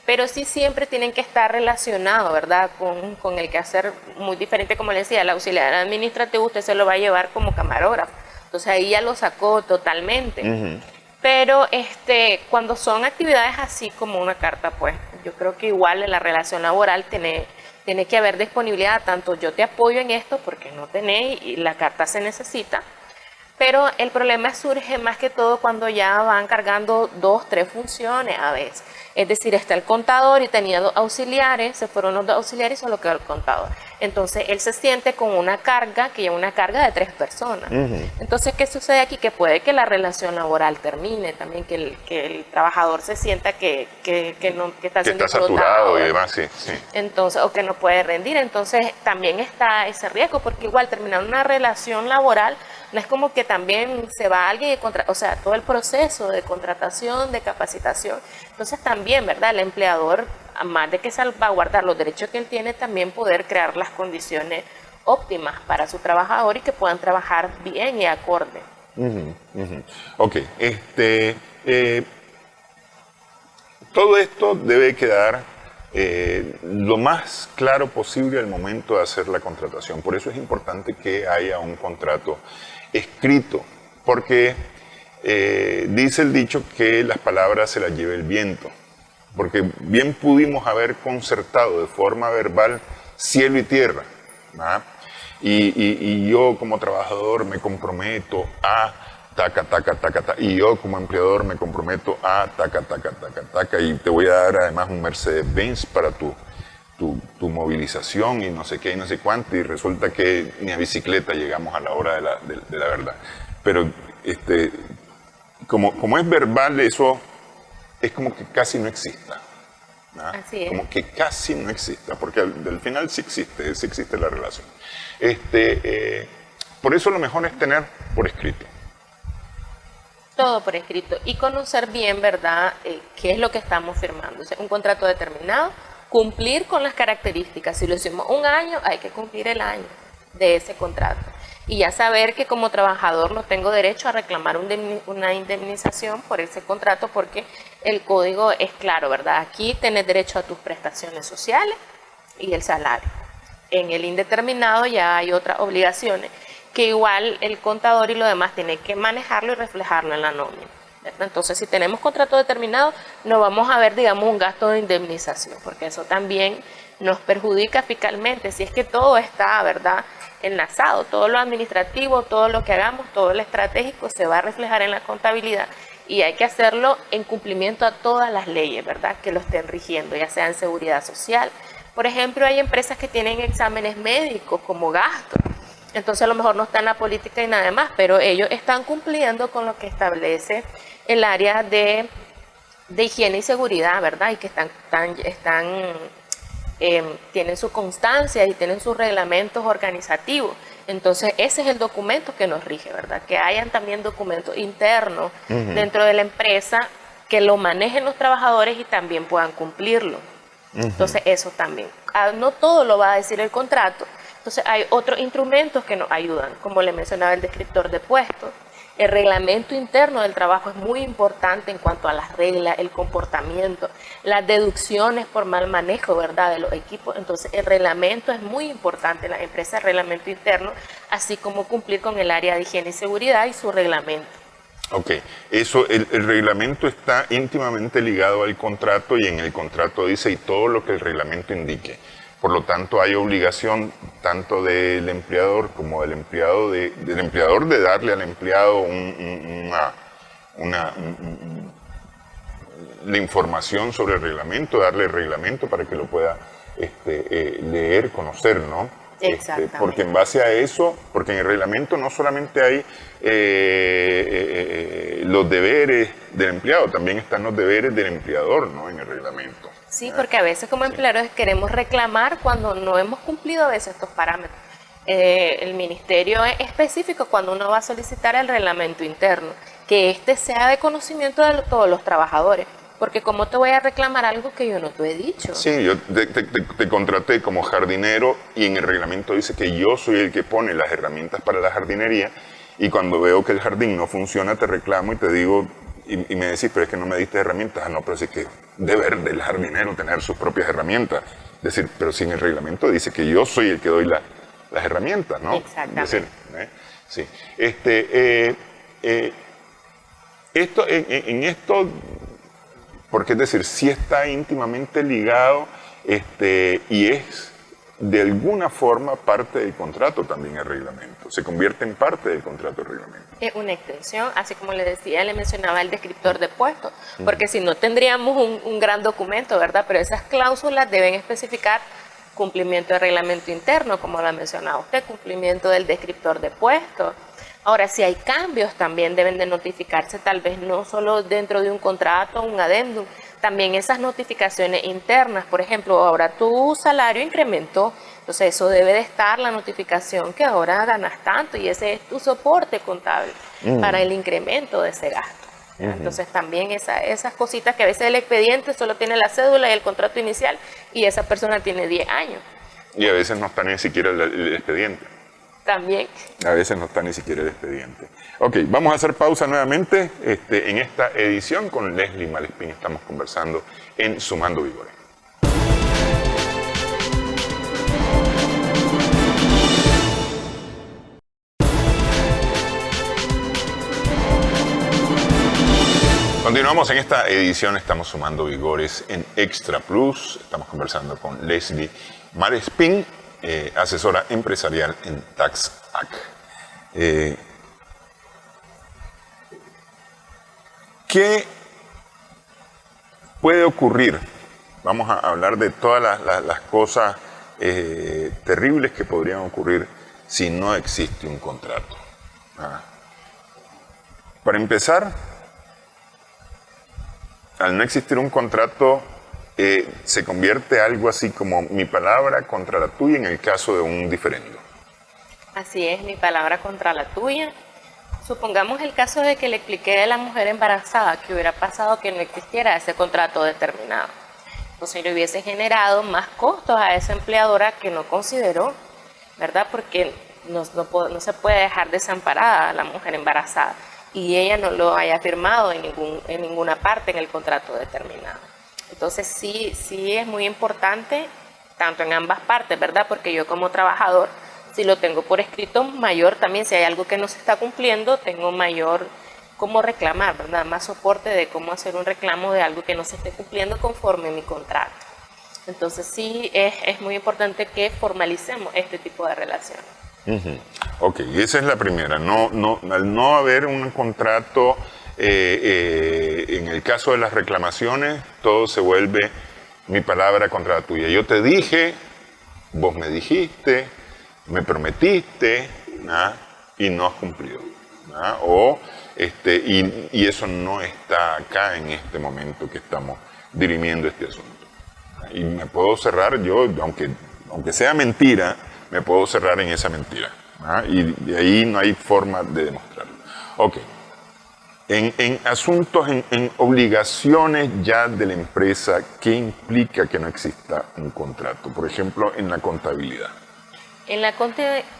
Pero sí siempre tienen que estar relacionados, ¿verdad? Con el quehacer muy diferente, como le decía, el auxiliar administrativo usted se lo va a llevar como camarógrafo. Entonces ahí ya lo sacó totalmente. Pero cuando son actividades así como una carta, pues yo creo que igual en la relación laboral tiene que haber disponibilidad, tanto yo te apoyo en esto porque no tenés y la carta se necesita, pero el problema surge más que todo cuando ya van cargando 2, 3 funciones a veces. Es decir, está el contador y tenía 2 auxiliares, se fueron los 2 auxiliares y solo quedó el contador. Entonces él se siente con una carga, que lleva una carga de 3 personas. Entonces, ¿qué sucede aquí? Que puede que la relación laboral termine, también que el trabajador se sienta que está siendo saturado y demás, sí. Entonces, o que no puede rendir. Entonces también está ese riesgo, porque igual terminando una relación laboral, no es como que también se va alguien, o sea, todo el proceso de contratación, de capacitación. Entonces también, ¿verdad? El empleador, más de que salvaguardar los derechos que él tiene, también poder crear las condiciones óptimas para su trabajador y que puedan trabajar bien y acorde. Ok, todo esto debe quedar lo más claro posible al momento de hacer la contratación. Por eso es importante que haya un contrato escrito, porque dice el dicho que las palabras se las lleva el viento, porque bien pudimos haber concertado de forma verbal cielo y tierra, y yo como trabajador me comprometo a taca, taca, taca, taca, y yo como empleador me comprometo a taca, taca, taca, taca, y te voy a dar además un Mercedes-Benz para tu movilización y no sé qué y no sé cuánto, y resulta que ni a bicicleta llegamos a la hora de la verdad. Pero como es verbal, eso es como que casi no exista. ¿Ah? Así es. Como que casi no exista, porque al final sí existe la relación. Por eso lo mejor es tener por escrito. Todo por escrito y conocer bien, ¿verdad?, qué es lo que estamos firmando. O sea, un contrato determinado, cumplir con las características. Si lo hicimos un año, hay que cumplir el año de ese contrato. Y ya saber que como trabajador no tengo derecho a reclamar una indemnización por ese contrato, porque el código es claro, ¿verdad? Aquí tenés derecho a tus prestaciones sociales y el salario. En el indeterminado ya hay otras obligaciones que igual el contador y lo demás tiene que manejarlo y reflejarlo en la nómina, ¿verdad? Entonces, si tenemos contrato determinado, no vamos a ver, digamos, un gasto de indemnización, porque eso también nos perjudica fiscalmente. Si es que todo está, ¿verdad?, enlazado, todo lo administrativo, todo lo que hagamos, todo lo estratégico se va a reflejar en la contabilidad, y hay que hacerlo en cumplimiento a todas las leyes, ¿verdad?, que lo estén rigiendo, ya sea en seguridad social. Por ejemplo, hay empresas que tienen exámenes médicos como gasto. Entonces a lo mejor no está en la política y nada más, pero ellos están cumpliendo con lo que establece el área de higiene y seguridad, ¿verdad? Y que tienen su constancia y tienen sus reglamentos organizativos. Entonces ese es el documento que nos rige, ¿verdad? Que hayan también documentos internos dentro de la empresa que lo manejen los trabajadores y también puedan cumplirlo. Entonces eso también. No todo lo va a decir el contrato. Entonces hay otros instrumentos que nos ayudan, como le mencionaba, el descriptor de puestos. El reglamento interno del trabajo es muy importante en cuanto a las reglas, el comportamiento, las deducciones por mal manejo, ¿verdad?, de los equipos. Entonces el reglamento es muy importante en las empresas, el reglamento interno, así como cumplir con el área de higiene y seguridad y su reglamento. Ok, el reglamento está íntimamente ligado al contrato, y en el contrato dice y todo lo que el reglamento indique. Por lo tanto, hay obligación tanto del empleador como del empleador de darle al empleado la información sobre el reglamento, darle el reglamento para que lo pueda leer, conocer, ¿no? Exactamente. Porque en base a eso, porque en el reglamento no solamente hay los deberes del empleado, también están los deberes del empleador, ¿no?, en el reglamento. Sí, porque a veces como empleadores queremos reclamar cuando no hemos cumplido a veces estos parámetros. El ministerio es específico cuando uno va a solicitar el reglamento interno, que sea de conocimiento de todos los trabajadores. Porque ¿cómo te voy a reclamar algo que yo no te he dicho? Sí, yo te contraté como jardinero y en el reglamento dice que yo soy el que pone las herramientas para la jardinería, y cuando veo que el jardín no funciona te reclamo y te digo, y me decís, pero es que no me diste herramientas. Ah, no, pero es que deber del jardinero tener sus propias herramientas. Es decir, pero si en el reglamento dice que yo soy el que doy las herramientas, ¿no? Exactamente. Es decir, sí. En esto, porque es decir, sí está íntimamente ligado y es de alguna forma parte del contrato también el reglamento. Se convierte en parte del contrato el reglamento. Es una extensión, así como le decía, le mencionaba el descriptor de puestos, porque si no tendríamos un gran documento, ¿verdad? Pero esas cláusulas deben especificar cumplimiento del reglamento interno, como lo ha mencionado usted, cumplimiento del descriptor de puestos. Ahora, si hay cambios, también deben de notificarse, tal vez no solo dentro de un contrato, un adendum, también esas notificaciones internas. Por ejemplo, ahora tu salario incrementó, entonces eso debe de estar la notificación que ahora ganas tanto, y ese es tu soporte contable para el incremento de ese gasto. Entonces también esas cositas que a veces el expediente solo tiene la cédula y el contrato inicial, y esa persona tiene 10 años. Y a veces no está ni siquiera el expediente. También. A veces no está ni siquiera el expediente. Ok, vamos a hacer pausa nuevamente en esta edición con Leslie Malespín. Estamos conversando en Sumando Vigores. Continuamos en esta edición, estamos sumando vigores en Extra Plus. Estamos conversando con Leslie Malespín, asesora empresarial en TaxAct. ¿Qué puede ocurrir? Vamos a hablar de todas las cosas terribles que podrían ocurrir si no existe un contrato. Para empezar, al no existir un contrato, se convierte algo así como mi palabra contra la tuya en el caso de un diferendo. Así es, mi palabra contra la tuya. Supongamos el caso de que le expliqué a la mujer embarazada que hubiera pasado que no existiera ese contrato determinado. Entonces le hubiese generado más costos a esa empleadora que no consideró, ¿verdad? Porque no se puede dejar desamparada a la mujer embarazada y ella no lo haya firmado en ninguna parte en el contrato determinado. Entonces sí es muy importante, tanto en ambas partes, ¿verdad? Porque yo como trabajador, si lo tengo por escrito, mayor también, si hay algo que no se está cumpliendo, tengo mayor cómo reclamar, ¿verdad? Más soporte de cómo hacer un reclamo de algo que no se esté cumpliendo conforme mi contrato. Entonces sí es muy importante que formalicemos este tipo de relaciones. Ok, esa es la primera. Al no haber un contrato, en el caso de las reclamaciones, todo se vuelve mi palabra contra la tuya. Yo te dije, vos me dijiste, me prometiste, ¿nah? Y no has cumplido. ¿Nah? Y eso no está acá en este momento que estamos dirimiendo este asunto. Y me puedo cerrar yo, aunque sea mentira, me puedo cerrar en esa mentira. ¿Ah? Y de ahí no hay forma de demostrarlo. Ok. En asuntos, en obligaciones ya de la empresa, ¿qué implica que no exista un contrato? Por ejemplo, en la contabilidad. En la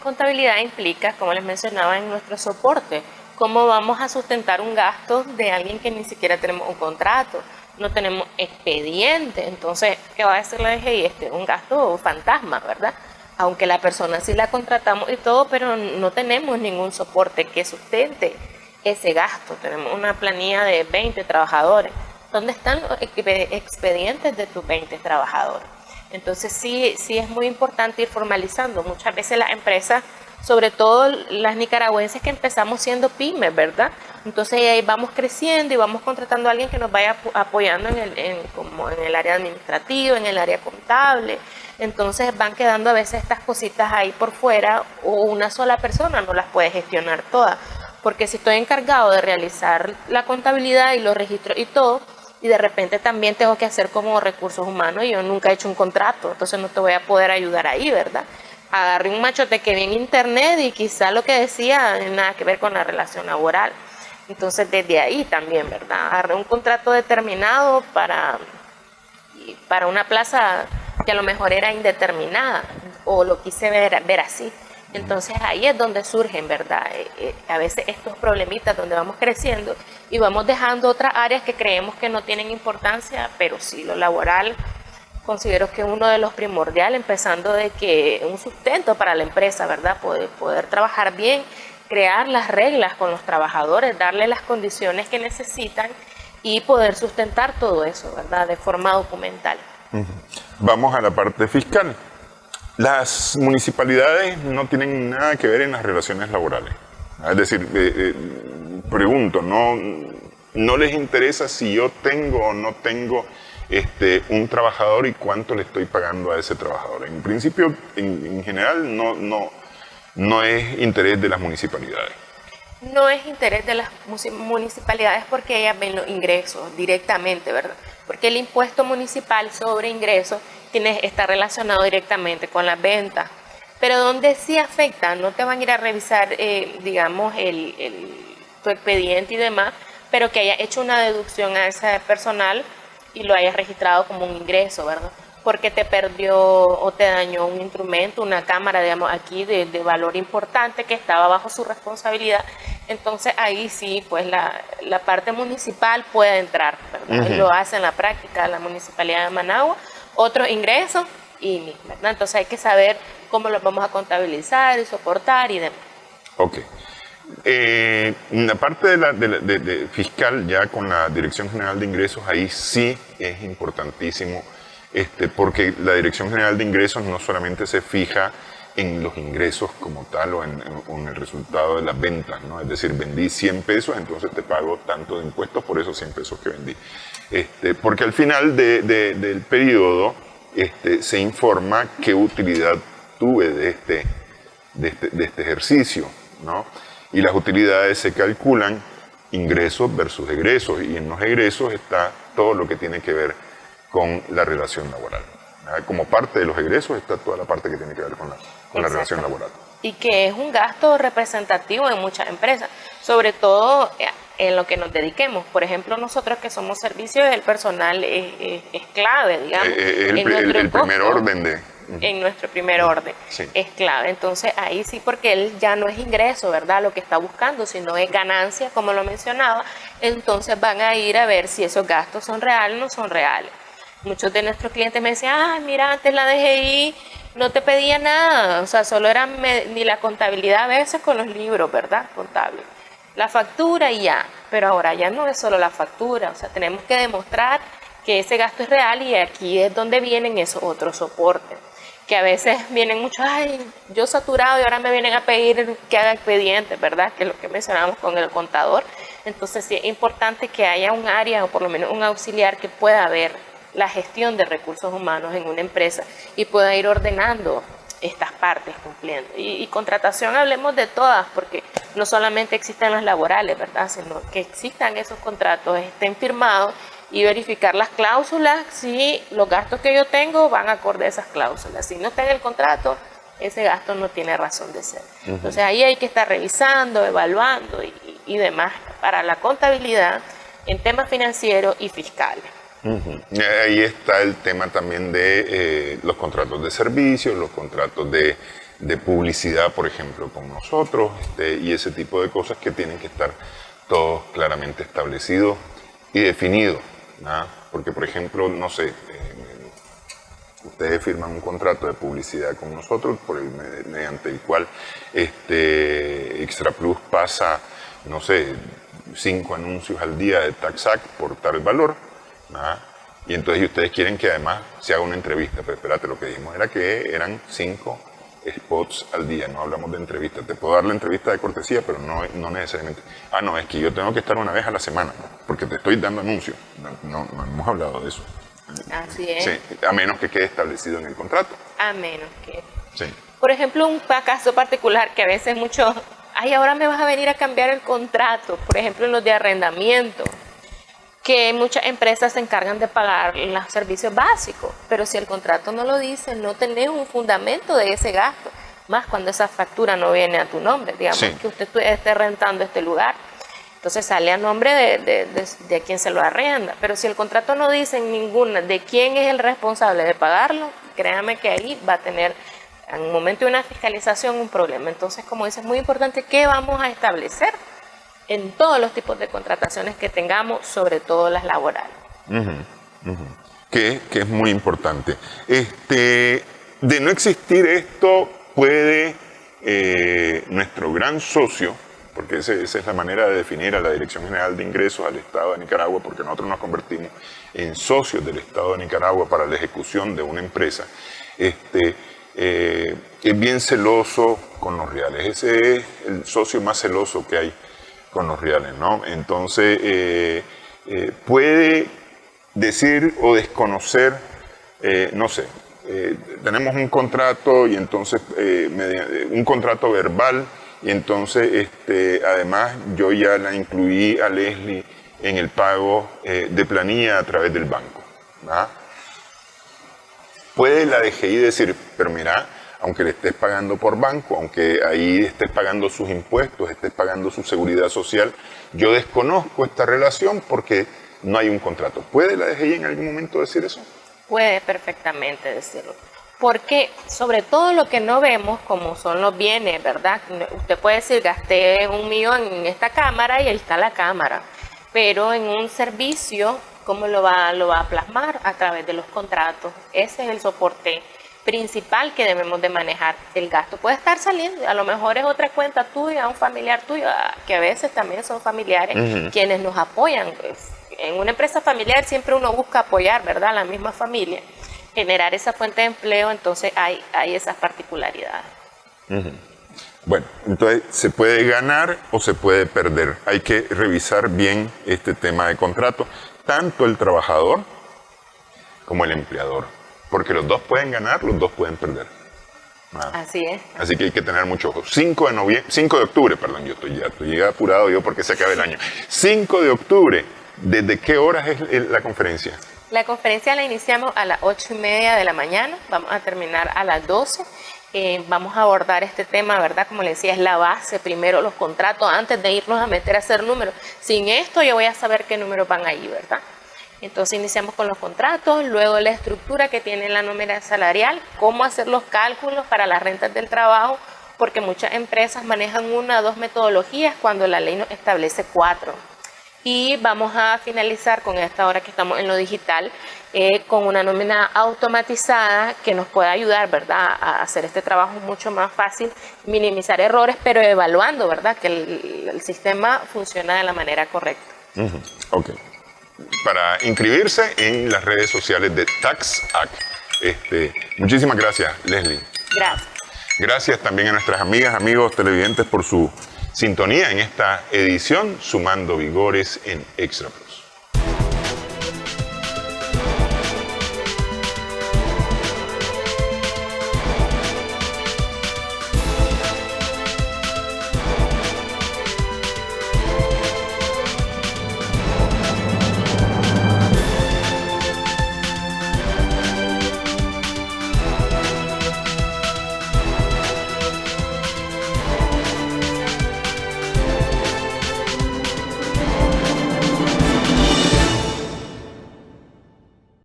contabilidad implica, como les mencionaba, en nuestro soporte, cómo vamos a sustentar un gasto de alguien que ni siquiera tenemos un contrato, no tenemos expediente. Entonces, ¿qué va a decir la DGI? Un gasto fantasma, ¿verdad? Aunque la persona sí la contratamos y todo, pero no tenemos ningún soporte que sustente ese gasto. Tenemos una planilla de 20 trabajadores. ¿Dónde están los expedientes de tus 20 trabajadores? Entonces sí es muy importante ir formalizando. Muchas veces las empresas, sobre todo las nicaragüenses que empezamos siendo pymes, ¿verdad? Entonces ahí vamos creciendo y vamos contratando a alguien que nos vaya apoyando como en el área administrativa, en el área contable. Entonces van quedando a veces estas cositas ahí por fuera, o una sola persona no las puede gestionar todas. Porque si estoy encargado de realizar la contabilidad y los registros y todo, y de repente también tengo que hacer como recursos humanos, y yo nunca he hecho un contrato, entonces no te voy a poder ayudar ahí, ¿verdad? Agarré un machote que vi en internet y quizá lo que decía nada que ver con la relación laboral. Entonces desde ahí también, ¿verdad? Agarré un contrato determinado para una plaza que a lo mejor era indeterminada, o lo quise ver así. Entonces ahí es donde surgen, ¿verdad? A veces estos problemitas donde vamos creciendo y vamos dejando otras áreas que creemos que no tienen importancia, pero sí, lo laboral considero que es uno de los primordiales, empezando de que un sustento para la empresa, ¿verdad? Poder trabajar bien, crear las reglas con los trabajadores, darle las condiciones que necesitan y poder sustentar todo eso, ¿verdad? De forma documental. Vamos a la parte fiscal. Las municipalidades no tienen nada que ver en las relaciones laborales. Es decir, pregunto, ¿no les interesa si yo tengo o no tengo un trabajador y cuánto le estoy pagando a ese trabajador? En principio, en general, no es interés de las municipalidades. No es interés de las municipalidades porque ellas ven los ingresos directamente, ¿verdad? Porque el impuesto municipal sobre ingresos está relacionado directamente con las ventas. Pero donde sí afecta, no te van a ir a revisar, digamos, tu expediente y demás, pero que haya hecho una deducción a ese personal y lo hayas registrado como un ingreso, ¿verdad? Porque te perdió o te dañó un instrumento, una cámara, digamos, aquí de valor importante que estaba bajo su responsabilidad. Entonces ahí sí, pues la parte municipal puede entrar, ¿verdad? Y lo hace en la práctica la Municipalidad de Managua. Otros ingresos, ¿verdad? Entonces hay que saber cómo los vamos a contabilizar y soportar y demás. Ok. En la parte de fiscal, ya con la Dirección General de Ingresos, ahí sí es importantísimo, porque la Dirección General de Ingresos no solamente se fija en los ingresos como tal o en el resultado de las ventas, ¿no? Es decir, vendí 100 pesos, entonces te pago tanto de impuestos por esos 100 pesos que vendí. Porque al final del periodo se informa qué utilidad tuve de este ejercicio, ¿no? Y las utilidades se calculan ingresos versus egresos, y en los egresos está todo lo que tiene que ver con la relación laboral. Como parte de los egresos está toda la parte que tiene que ver con la relación laboral. Y que es un gasto representativo en muchas empresas, sobre todo en lo que nos dediquemos. Por ejemplo, nosotros que somos servicios, el personal es clave, digamos. El primer orden de... En nuestro primer orden, sí, es clave. Entonces ahí sí, porque él ya no es ingreso, ¿verdad? Lo que está buscando, sino es ganancia, como lo mencionaba. Entonces van a ir a ver si esos gastos son reales o no son reales. Muchos de nuestros clientes me decían, ay, mira, antes la DGI no te pedía nada, o sea, solo era ni la contabilidad a veces con los libros, ¿verdad? Contables. La factura y ya, pero ahora ya no es solo la factura, o sea, tenemos que demostrar que ese gasto es real, y aquí es donde vienen esos otros soportes, que a veces vienen muchos, ay, yo saturado, y ahora me vienen a pedir que haga expedientes, ¿verdad? Que es lo que mencionamos con el contador. Entonces sí es importante que haya un área, o por lo menos un auxiliar, que pueda ver la gestión de recursos humanos en una empresa y pueda ir ordenando estas partes cumpliendo. Y contratación, hablemos de todas, porque no solamente existen las laborales, ¿verdad? Sino que existan esos contratos, estén firmados, y verificar las cláusulas, si los gastos que yo tengo van acorde a esas cláusulas. Si no está en el contrato, ese gasto no tiene razón de ser. Entonces ahí hay que estar revisando, evaluando y demás para la contabilidad en temas financieros y fiscales. Ahí está el tema también de los contratos de servicios, los contratos de publicidad, por ejemplo, con nosotros, y ese tipo de cosas que tienen que estar todos claramente establecidos y definidos, ¿no? Porque, por ejemplo, no sé, ustedes firman un contrato de publicidad con nosotros mediante el cual Extra Plus pasa, no sé, 5 anuncios al día de TaxAct por tal valor, ¿no? Y entonces ustedes quieren que además se haga una entrevista, pero espérate, lo que dijimos era que eran 5 spots al día, no hablamos de entrevistas. Te puedo dar la entrevista de cortesía, pero no necesariamente. Ah, no, es que yo tengo que estar una vez a la semana, porque te estoy dando anuncios. No hemos hablado de eso. Así es. Sí, a menos que quede establecido en el contrato. A menos que... Sí. Por ejemplo, un caso particular que a veces muchos... Ay, ahora me vas a venir a cambiar el contrato. Por ejemplo, en los de arrendamiento, que muchas empresas se encargan de pagar los servicios básicos, pero si el contrato no lo dice, no tenés un fundamento de ese gasto, más cuando esa factura no viene a tu nombre, digamos, sí, que usted esté rentando este lugar, entonces sale a nombre de quien se lo arrenda, pero si el contrato no dice ninguna de quién es el responsable de pagarlo, créame que ahí va a tener, en un momento de una fiscalización, un problema. Entonces, como dices, es muy importante qué vamos a establecer en todos los tipos de contrataciones que tengamos, sobre todo las laborales. Que es muy importante. De no existir esto, puede nuestro gran socio, porque esa es la manera de definir a la Dirección General de Ingresos, al Estado de Nicaragua, porque nosotros nos convertimos en socios del Estado de Nicaragua para la ejecución de una empresa, es bien celoso con los reales. Ese es el socio más celoso que hay con los reales, ¿no? Entonces, puede decir o desconocer, no sé, tenemos un contrato y entonces, un contrato verbal, y entonces, además, yo ya la incluí a Leslie en el pago de planilla a través del banco, ¿verdad? Puede la DGI decir, pero mira, aunque le estés pagando por banco, aunque ahí estés pagando sus impuestos, estés pagando su seguridad social, yo desconozco esta relación porque no hay un contrato. ¿Puede la DGI en algún momento decir eso? Puede perfectamente decirlo. Porque sobre todo lo que no vemos, como son los bienes, ¿verdad? Usted puede decir, gasté 1 millón en esta cámara y ahí está la cámara. Pero en un servicio, ¿cómo lo va a plasmar? A través de los contratos. Ese es el soporte principal que debemos de manejar. El gasto puede estar saliendo, a lo mejor es otra cuenta tuya, un familiar tuyo, que a veces también son familiares quienes nos apoyan. Pues, en una empresa familiar siempre uno busca apoyar, ¿verdad? La misma familia, generar esa fuente de empleo, entonces hay esas particularidades. Bueno, entonces se puede ganar o se puede perder. Hay que revisar bien este tema de contrato, tanto el trabajador como el empleador, porque los dos pueden ganar, los dos pueden perder. Así es. Así que hay que tener mucho ojo. 5 de octubre, perdón, yo estoy apurado yo porque se acaba el año. 5 de octubre, ¿desde qué horas es la conferencia? La conferencia la iniciamos a las 8:30 de la mañana, vamos a terminar a las 12. Vamos a abordar este tema, ¿verdad? Como le decía, es la base, primero los contratos, antes de irnos a meter a hacer números. Sin esto yo voy a saber qué números van ahí, ¿verdad? Entonces iniciamos con los contratos, luego la estructura que tiene la nómina salarial, cómo hacer los cálculos para las rentas del trabajo, porque muchas empresas manejan 1 o 2 metodologías cuando la ley nos establece 4. Y vamos a finalizar con esta hora que estamos en lo digital, con una nómina automatizada que nos puede ayudar, ¿verdad?, a hacer este trabajo mucho más fácil, minimizar errores, pero evaluando, ¿verdad?, que el sistema funciona de la manera correcta. Ok. Para inscribirse en las redes sociales de TaxAct. Muchísimas gracias, Leslie. Gracias. Gracias también a nuestras amigas, amigos televidentes por su sintonía en esta edición Sumando Vigores en Extra Plus.